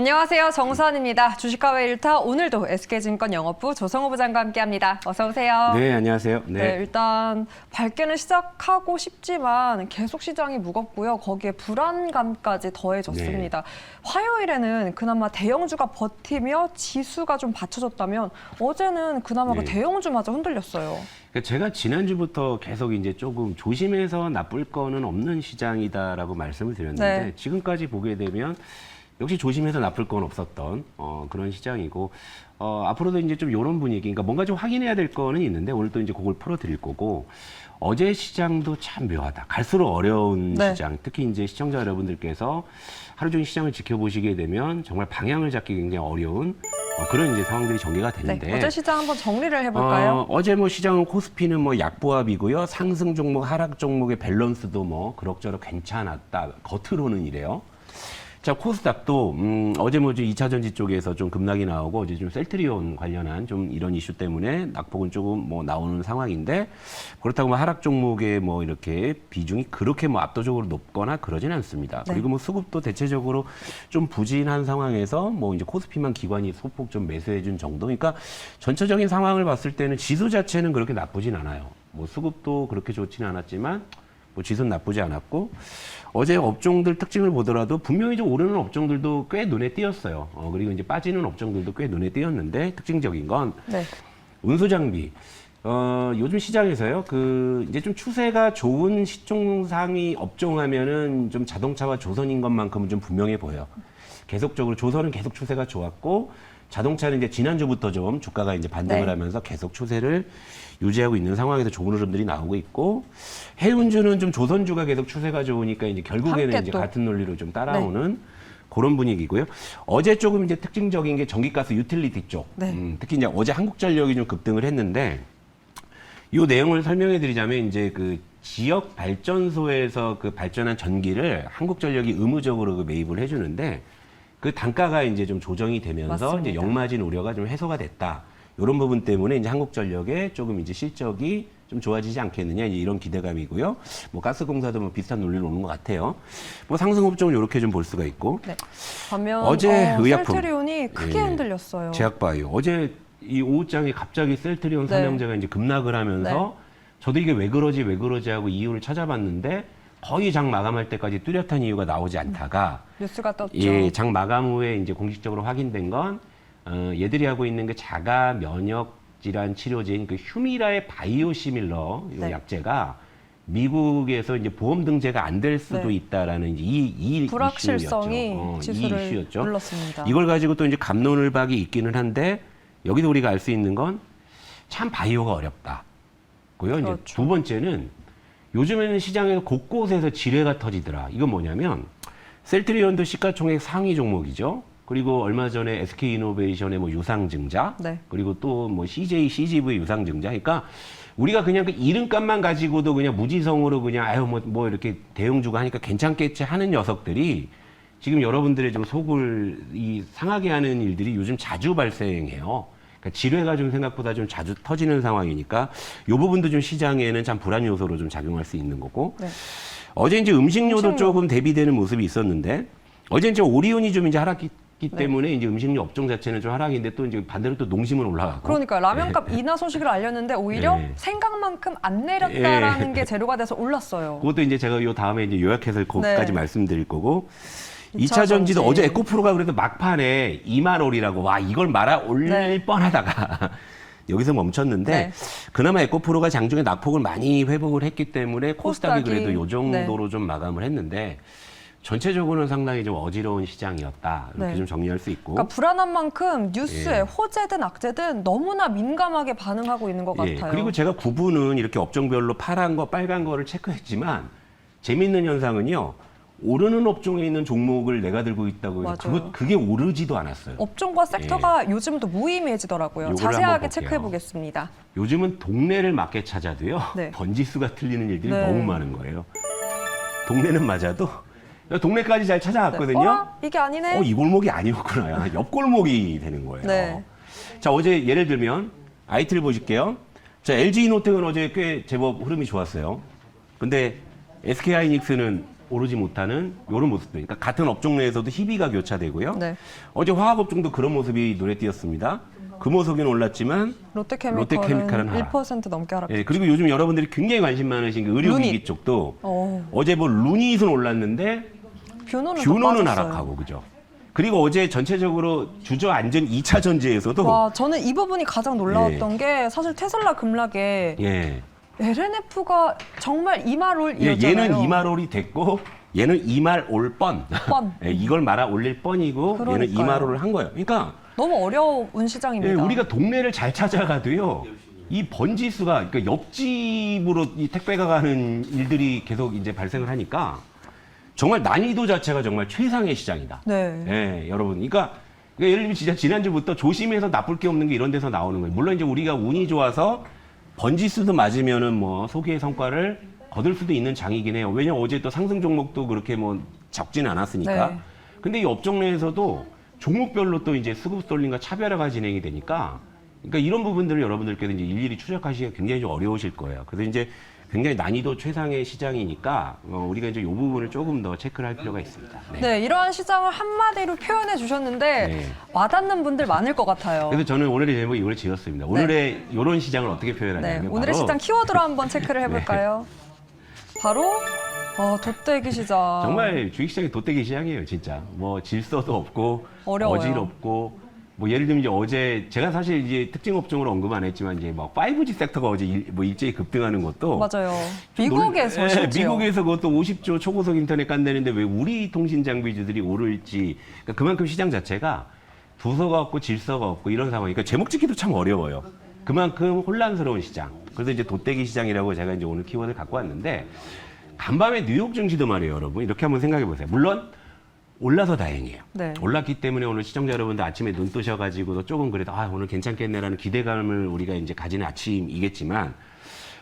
안녕하세요. 정수환입니다. 주식화외 1타 오늘도 SK증권 영업부 조성호 부장과 함께합니다. 어서 오세요. 네, 안녕하세요. 네, 일단 밝게는 시작하고 싶지만 계속 시장이 무겁고요. 거기에 불안감까지 더해졌습니다. 화요일에는 그나마 대형주가 버티며 지수가 좀 받쳐졌다면 어제는 그나마 그 대형주마저 흔들렸어요. 제가 지난주부터 계속 이제 조금 조심해서 나쁠 거는 없는 시장이다라고 말씀을 드렸는데 지금까지 보게 되면 역시 조심해서 나쁠 건 없었던 그런 시장이고 앞으로도 이제 좀 이런 분위기, 그러니까 뭔가 좀 확인해야 될 거는 있는데 오늘 또 이제 그걸 풀어드릴 거고 어제 시장도 참 묘하다. 갈수록 어려운 시장, 특히 이제 시청자 여러분들께서 하루 종일 시장을 지켜보시게 되면 정말 방향을 잡기 굉장히 어려운 그런 이제 상황들이 전개가 되는데 네, 어제 시장 한번 정리를 해볼까요? 어제 뭐 시장은 코스피는 뭐 약보합이고요. 상승 종목, 하락 종목의 밸런스도 뭐 그럭저럭 괜찮았다. 겉으로는 이래요. 자, 코스닥도 어제 뭐 2차 전지 쪽에서 좀 급락이 나오고 어제 좀 셀트리온 관련한 좀 이런 이슈 때문에 낙폭은 조금 뭐 나오는 상황인데 그렇다고 뭐 하락 종목의 뭐 이렇게 비중이 그렇게 뭐 압도적으로 높거나 그러진 않습니다. 그리고 뭐 수급도 대체적으로 좀 부진한 상황에서 뭐 이제 코스피만 기관이 소폭 좀 매수해 준 정도. 그러니까 전체적인 상황을 봤을 때는 지수 자체는 그렇게 나쁘진 않아요. 뭐 수급도 그렇게 좋지는 않았지만 뭐 지수는 나쁘지 않았고 어제 업종들 특징을 보더라도 분명히 좀 오르는 업종들도 꽤 눈에 띄었어요. 그리고 이제 빠지는 업종들도 꽤 눈에 띄었는데 특징적인 건 운수장비. 요즘 시장에서요, 이제 좀 추세가 좋은 시총상위 업종하면은 좀 자동차와 조선인 것만큼은 좀 분명해 보여요. 계속적으로 조선은 계속 추세가 좋았고 자동차는 이제 지난주부터 좀 주가가 이제 반등을 하면서 계속 추세를 유지하고 있는 상황에서 좋은 흐름들이 나오고 있고 해운주는 좀 조선주가 계속 추세가 좋으니까 이제 결국에는 이제 같은 논리로 좀 따라오는 그런 분위기고요. 어제 조금 이제 특징적인 게 전기가스 유틸리티 쪽, 특히 이제 어제 한국전력이 좀 급등을 했는데 이 내용을 설명해 드리자면 이제 그 지역 발전소에서 그 발전한 전기를 한국전력이 의무적으로 그 매입을 해주는데 그 단가가 이제 좀 조정이 되면서 이제 역마진 우려가 좀 해소가 됐다. 이런 부분 때문에 이제 한국전력의 조금 이제 실적이 좀 좋아지지 않겠느냐 이런 기대감이고요. 뭐 가스공사도 뭐 비슷한 논리로 오는 것 같아요. 뭐 상승 업종은 이렇게 좀 볼 수가 있고. 반면 어제 의약품 셀트리온이 크게 흔들렸어요. 제약바이오 어제 이 오후장에 갑자기 셀트리온 삼형제가 이제 급락을 하면서 저도 이게 왜 그러지 하고 이유를 찾아봤는데 거의 장 마감할 때까지 뚜렷한 이유가 나오지 않다가 뉴스가 떴죠. 장 마감 후에 이제 공식적으로 확인된 건 얘들이 하고 있는 그 자가 면역 질환 치료제인 그 휴미라의 바이오시밀러 이 약제가 미국에서 이제 보험 등재가 안 될 수도 있다라는 이 불확실성이 이슈였죠. 지수를 이 이슈였죠. 눌렀습니다. 이걸 가지고 또 이제 갑론을박이 있기는 한데 여기서 우리가 알 수 있는 건 참 바이오가 어렵다고요. 이제 두 번째는 요즘에는 시장에서 곳곳에서 지뢰가 터지더라. 이건 뭐냐면 셀트리온도 시가총액 상위 종목이죠. 그리고 얼마 전에 SK이노베이션의 뭐 유상증자, 그리고 또 뭐 CGV 유상증자. 그러니까 우리가 그냥 그 이름값만 가지고도 그냥 무지성으로 그냥 아유 뭐 이렇게 대형주가 하니까 괜찮겠지 하는 녀석들이 지금 여러분들의 좀 속을 상하게 하는 일들이 요즘 자주 발생해요. 그러니까 지뢰가 좀 생각보다 좀 자주 터지는 상황이니까 이 부분도 좀 시장에는 참 불안 요소로 좀 작용할 수 있는 거고. 어제 이제 음식료도 조금 대비되는 모습이 있었는데 어제 이제 오리온이 좀 이제 하락했기 때문에 이제 음식료 업종 자체는 좀 하락인데 또 이제 반대로 또 농심은 올라가고. 그러니까 라면값 인하 소식을 알렸는데 오히려 생각만큼 안 내렸다라는 게 재료가 돼서 올랐어요. 그것도 이제 제가 요 다음에 이제 요약해서 거기까지 말씀드릴 거고. 2차 전지도 어제 에코프로가 그래도 막판에 2만 올이라고 와 이걸 말아 올릴 뻔하다가 여기서 멈췄는데 그나마 에코프로가 장중에 낙폭을 많이 회복을 했기 때문에 코스닥이 그래도 요 정도로 좀 마감을 했는데 전체적으로는 상당히 좀 어지러운 시장이었다. 이렇게 좀 정리할 수 있고. 그러니까 불안한 만큼 뉴스에 호재든 악재든 너무나 민감하게 반응하고 있는 것 같아요. 그리고 제가 구분은 이렇게 업종별로 파란 거, 빨간 거를 체크했지만 재미있는 현상은요. 오르는 업종에 있는 종목을 내가 들고 있다고 해서 그게 오르지도 않았어요. 업종과 섹터가 요즘도 무의미해지더라고요. 자세하게 체크해 보겠습니다. 요즘은 동네를 맞게 찾아도요. 번지수가 틀리는 일들이 너무 많은 거예요. 동네는 맞아도 동네까지 잘 찾아왔거든요. 이게 아니네. 이 골목이 아니었구나. 옆 골목이 되는 거예요. 자, 어제 예를 들면 IT를 보실게요. 자, LG이노텍은 어제 꽤 제법 흐름이 좋았어요. 근데 SK하이닉스는 오르지 못하는 이런 모습들. 그러니까 같은 업종 내에서도 희비가 교차되고요. 네. 어제 화학업종도 그런 모습이 눈에 띄었습니다. 금호석이는 올랐지만 롯데케미칼은 하락. 1% 넘게 하락했죠. 예, 그리고 요즘 여러분들이 굉장히 관심 많으신 그 의료기기 루닛. 쪽도 어, 어제 뭐 루닛은 올랐는데 뷰노는 뷰노는 더 빠졌어요. 하락하고 그죠. 그리고 어제 전체적으로 주저앉은 2차 전지에서도 와, 저는 이 부분이 가장 놀라웠던 게 사실 테슬라 급락에 예. LNF가 정말 이말올 예, 이었잖아요. 얘는 이말올이 됐고 얘는 이말 올 뻔. 뻔. 예, 이걸 말아 올릴 뻔이고 얘는 그러니까요. 이말올을 한 거예요. 그러니까 너무 어려운 예, 시장입니다. 우리가 동네를 잘 찾아가도요. 이 번지수가 그러니까 옆집으로 이 택배가 가는 일들이 계속 이제 발생을 하니까 정말 난이도 자체가 정말 최상의 시장이다. 네. 예, 여러분. 그러니까 예를 들면 진짜 지난주부터 조심해서 나쁠 게 없는 게 이런 데서 나오는 거예요. 물론 이제 우리가 운이 좋아서 번지수도 맞으면은 뭐 소기의 성과를 거둘 수도 있는 장이긴 해요. 왜냐면 어제 또 상승 종목도 그렇게 뭐 적지는 않았으니까. 네. 근데 이 업종 내에서도 종목별로 또 이제 수급 쏠림과 차별화가 진행이 되니까 그러니까 이런 부분들을 여러분들께서 이제 일일이 추적하시기가 굉장히 좀 어려우실 거예요. 그래서 이제 굉장히 난이도 최상의 시장이니까 우리가 이제 이 부분을 조금 더 체크를 할 필요가 있습니다. 네. 네, 이러한 시장을 한마디로 표현해 주셨는데 네. 와닿는 분들 많을 것 같아요. 그래서 저는 오늘의 제목이 이걸 지었습니다. 오늘의 이런 시장을 어떻게 네, 표현하냐면 오늘의 바로 시장 키워드로 한번 체크를 해볼까요? 바로 돗대기 시장. 정말 주식시장이 돗대기 시장이에요, 진짜. 뭐 질서도 없고 어려워요. 어지럽고 뭐 예를 들면 이제 어제 제가 사실 이제 특징 업종으로 언급 안 했지만 이제 막 5G 섹터가 어제 뭐 일제히 급등하는 것도 맞아요. 미국에서 심지어. 미국에서 그것도 50조 초고속 인터넷 깐다는데 왜 우리 통신 장비주들이 오를지 그러니까 그만큼 시장 자체가 두서가 없고 질서가 없고 이런 상황이니까 제목 짓기도 참 어려워요. 그만큼 혼란스러운 시장. 그래서 이제 돗대기 시장이라고 제가 이제 오늘 키워드를 갖고 왔는데 간밤에 뉴욕 증시도 말이에요, 여러분. 이렇게 한번 생각해 보세요. 물론 올라서 다행이에요. 네. 올랐기 때문에 오늘 시청자 여러분들 아침에 눈 뜨셔가지고도 조금 그래도 오늘 괜찮겠네라는 기대감을 우리가 이제 가지는 아침이겠지만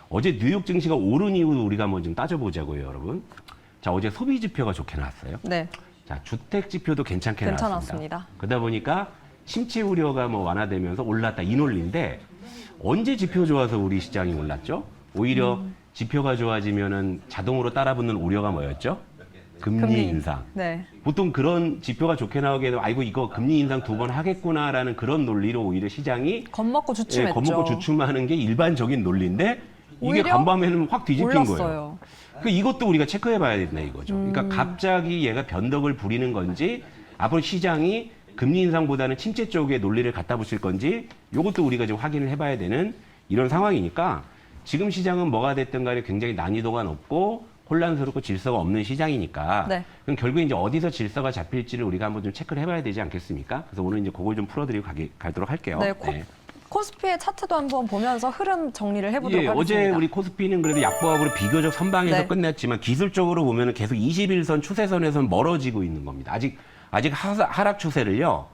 어제 뉴욕 증시가 오른 이유 우리가 한번 좀 따져보자고요, 여러분. 자, 어제 소비 지표가 좋게 나왔어요. 네, 자, 주택 지표도 괜찮게 괜찮았습니다. 나왔습니다. 그러다 보니까 침체 우려가 뭐 완화되면서 올랐다 이 논리인데 언제 지표 좋아서 우리 시장이 올랐죠? 오히려 지표가 좋아지면은 자동으로 따라붙는 우려가 뭐였죠? 금리 인상. 네. 보통 그런 지표가 좋게 나오게 되면 아이고 이거 금리 인상 2번 하겠구나라는 그런 논리로 오히려 시장이 겁먹고 주춤했죠. 겁먹고 주춤하는 게 일반적인 논리인데 이게 오히려 간밤에는 확 뒤집힌 거예요. 올랐어요. 그 이것도 우리가 체크해 봐야 된다 이거죠. 그러니까 갑자기 얘가 변덕을 부리는 건지 앞으로 시장이 금리 인상보다는 침체 쪽에 논리를 갖다 붙일 건지 이것도 우리가 좀 확인을 해봐야 되는 이런 상황이니까 지금 시장은 뭐가 됐든 간에 굉장히 난이도가 높고 혼란스럽고 질서가 없는 시장이니까 네. 그럼 결국에 이제 어디서 질서가 잡힐지를 우리가 한번 좀 체크를 해봐야 되지 않겠습니까? 그래서 오늘 이제 그걸 좀 풀어드리고 가도록 할게요. 네, 코스피의 차트도 한번 보면서 흐름 정리를 해보도록 하겠습니다. 어제 우리 코스피는 그래도 약보합으로 비교적 선방에서 네. 끝냈지만 기술적으로 보면 계속 21선 추세선에서 멀어지고 있는 겁니다. 아직 하락 추세를요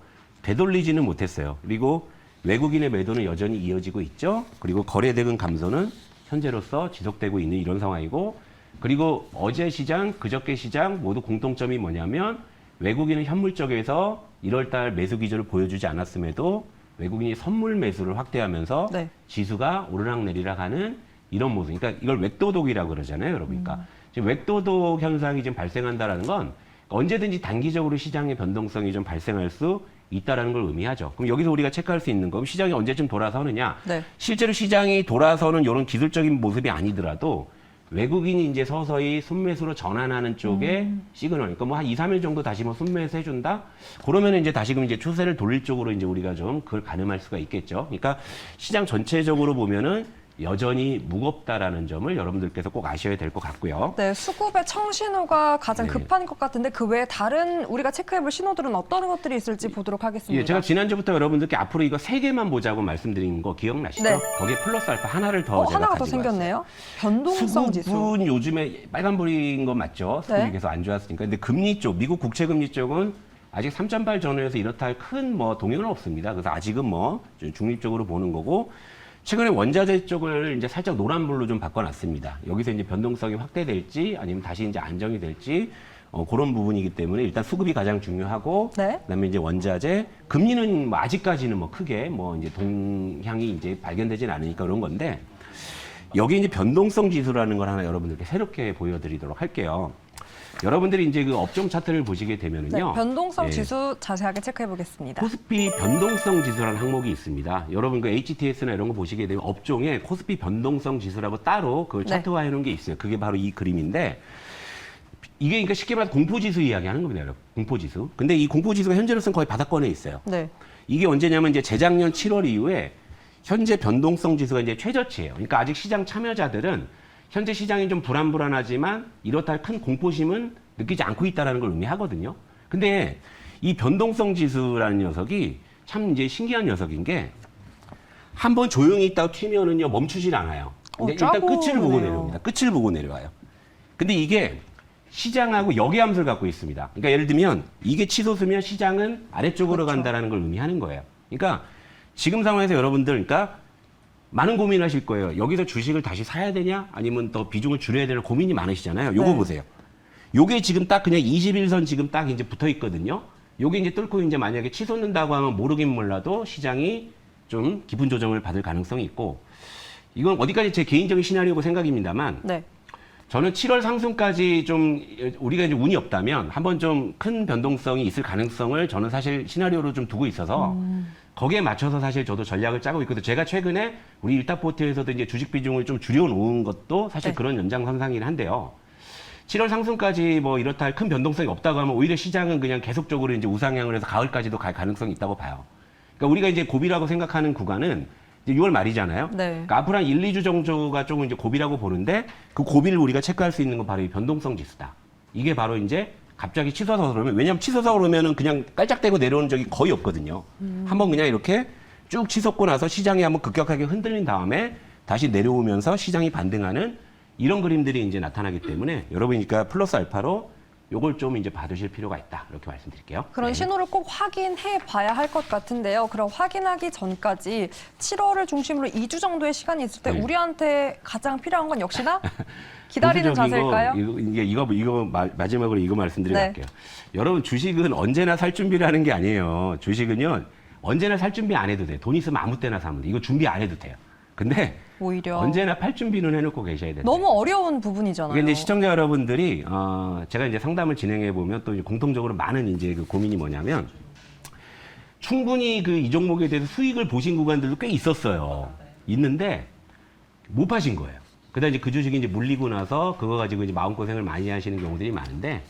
되돌리지는 못했어요. 그리고 외국인의 매도는 여전히 이어지고 있죠. 그리고 거래대금 감소는 현재로서 지속되고 있는 이런 상황이고 그리고 어제 시장, 그저께 시장 모두 공통점이 뭐냐면 외국인은 현물 쪽에서 1월달 매수 기조를 보여주지 않았음에도 외국인이 선물 매수를 확대하면서 네. 지수가 오르락내리락 하는 이런 모습. 그러니까 이걸 웹도독이라고 그러잖아요, 여러분. 그러니까 지금 웹도독 현상이 지금 발생한다라는 건 언제든지 단기적으로 시장의 변동성이 좀 발생할 수 있다라는 걸 의미하죠. 그럼 여기서 우리가 체크할 수 있는 건 시장이 언제쯤 돌아서느냐. 네. 실제로 시장이 돌아서는 이런 기술적인 모습이 아니더라도 외국인이 이제 서서히 순매수로 전환하는 쪽에 시그널, 그러니까 뭐 한 2, 3일 정도 다시 뭐 순매수 해준다? 그러면은 이제 다시금 이제 추세를 돌릴 쪽으로 이제 우리가 좀 그걸 가늠할 수가 있겠죠. 그러니까 시장 전체적으로 보면은 여전히 무겁다라는 점을 여러분들께서 꼭 아셔야 될 것 같고요. 네, 수급의 청신호가 가장 네. 급한 것 같은데 그 외에 다른 우리가 체크해볼 신호들은 어떤 것들이 있을지 보도록 하겠습니다. 예, 제가 지난주부터 여러분들께 앞으로 이거 3개만 보자고 말씀드린 거 기억나시죠? 네. 거기에 플러스 알파 하나를 더 제가 하나가 더 가지고 왔어요. 생겼네요. 변동성 지수. 수급은 요즘에 빨간불인 거 맞죠? 수급이 네. 계속 안 좋았으니까. 근데 금리 쪽, 미국 국채금리 쪽은 아직 3.8 전후에서 이렇다 할 큰 뭐 동요는 없습니다. 그래서 아직은 뭐 중립적으로 보는 거고 최근에 원자재 쪽을 이제 살짝 노란불로 좀 바꿔놨습니다. 여기서 이제 변동성이 확대될지 아니면 다시 이제 안정이 될지 그런 부분이기 때문에 일단 수급이 가장 중요하고 네. 그다음에 이제 원자재 금리는 뭐 아직까지는 뭐 크게 뭐 이제 동향이 이제 발견되진 않으니까 그런 건데 여기 이제 변동성 지수라는 걸 하나 여러분들께 새롭게 보여드리도록 할게요. 여러분들이 이제 그 업종 차트를 보시게 되면은요. 네, 변동성 예. 지수 자세하게 체크해 보겠습니다. 코스피 변동성 지수라는 항목이 있습니다. 여러분 그 HTS나 이런 거 보시게 되면 업종에 코스피 변동성 지수라고 따로 그걸 네. 차트화해 놓은 게 있어요. 그게 바로 이 그림인데 이게 그러니까 쉽게 말해서 공포지수 이야기하는 겁니다, 여러분. 공포지수. 근데 이 공포지수가 현재로서는 거의 바닥권에 있어요. 네. 이게 언제냐면 이제 재작년 7월 이후에 현재 변동성 지수가 이제 최저치예요. 그러니까 아직 시장 참여자들은 현재 시장이 좀 불안불안하지만 이렇다 할 큰 공포심은 느끼지 않고 있다는 걸 의미하거든요. 근데 이 변동성 지수라는 녀석이 참 이제 신기한 녀석인 게 한번 조용히 있다가 튀면은요 멈추질 않아요. 근데 일단 짜고 끝을 보고 오네요. 내려옵니다. 끝을 보고 내려와요. 근데 이게 시장하고 역의함수를 갖고 있습니다. 그러니까 예를 들면 이게 치솟으면 시장은 아래쪽으로 그렇죠. 간다는 걸 의미하는 거예요. 그러니까 지금 상황에서 여러분들 그러니까 많은 고민하실 거예요. 여기서 주식을 다시 사야 되냐 아니면 더 비중을 줄여야 되나 고민이 많으시잖아요. 요거 네. 보세요. 요게 지금 딱 그냥 21선 지금 딱 이제 붙어 있거든요. 요게 이제 뚫고 이제 만약에 치솟는다고 하면 모르긴 몰라도 시장이 좀 기분 조정을 받을 가능성이 있고 이건 어디까지 제 개인적인 시나리오고 생각입니다만 네. 저는 7월 상순까지 좀 우리가 이제 운이 없다면 한번 좀 큰 변동성이 있을 가능성을 저는 사실 시나리오로 좀 두고 있어서 거기에 맞춰서 사실 저도 전략을 짜고 있거든요. 제가 최근에 우리 일타포트에서도 이제 주식 비중을 좀 줄여놓은 것도 사실 네. 그런 연장선상이긴 한데요. 7월 상순까지 뭐 이렇다 할 큰 변동성이 없다고 하면 오히려 시장은 그냥 계속적으로 이제 우상향을 해서 가을까지도 갈 가능성이 있다고 봐요. 그러니까 우리가 이제 고비라고 생각하는 구간은 이제 6월 말이잖아요. 네. 그러니까 앞으로 한 1, 2주 정도가 조금 이제 고비라고 보는데 그 고비를 우리가 체크할 수 있는 건 바로 이 변동성 지수다. 이게 바로 이제 갑자기 치솟아서 그러면 왜냐하면 치솟아서 그러면은 그냥 깔짝대고 내려오는 적이 거의 없거든요. 한번 그냥 이렇게 쭉 치솟고 나서 시장이 한번 급격하게 흔들린 다음에 다시 내려오면서 시장이 반등하는 이런 그림들이 이제 나타나기 때문에 여러분이니까 플러스 알파로 요걸 좀 이제 받으실 필요가 있다. 이렇게 말씀드릴게요. 그런 네. 신호를 꼭 확인해 봐야 할 것 같은데요. 그럼 확인하기 전까지 7월을 중심으로 2주 정도의 시간이 있을 때 네. 우리한테 가장 필요한 건 역시나 기다리는 보수적이고 자세일까요? 이거 마지막으로 이거 말씀드리고 네. 갈게요. 여러분 주식은 언제나 살 준비를 하는 게 아니에요. 주식은요 언제나 살 준비 안 해도 돼. 돈 있으면 아무 때나 사면 돼. 이거 준비 안 해도 돼요. 근데 오히려 언제나 팔 준비는 해놓고 계셔야 돼요. 너무 어려운 부분이잖아요. 이게 이제 시청자 여러분들이 제가 이제 상담을 진행해 보면 또 이제 공통적으로 많은 이제 그 고민이 뭐냐면 충분히 그 이 종목에 대해서 수익을 보신 구간들도 꽤 있었어요. 있는데 못 파신 거예요. 그다음 이제 그 주식이 이제 물리고 나서 그거 가지고 이제 마음고생을 많이 하시는 경우들이 많은데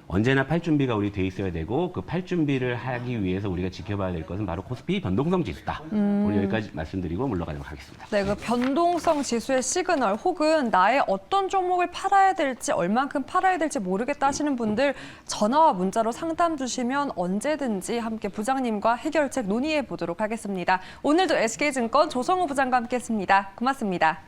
언제나 팔 준비가 우리 돼 있어야 되고 그 팔 준비를 하기 위해서 우리가 지켜봐야 될 것은 바로 코스피 변동성 지수다. 오늘 여기까지 말씀드리고 물러가도록 하겠습니다. 네, 그 변동성 지수의 시그널 혹은 나의 어떤 종목을 팔아야 될지 얼만큼 팔아야 될지 모르겠다 하시는 분들 전화와 문자로 상담 주시면 언제든지 함께 부장님과 해결책 논의해 보도록 하겠습니다. 오늘도 SK증권 조성우 부장과 함께했습니다. 고맙습니다.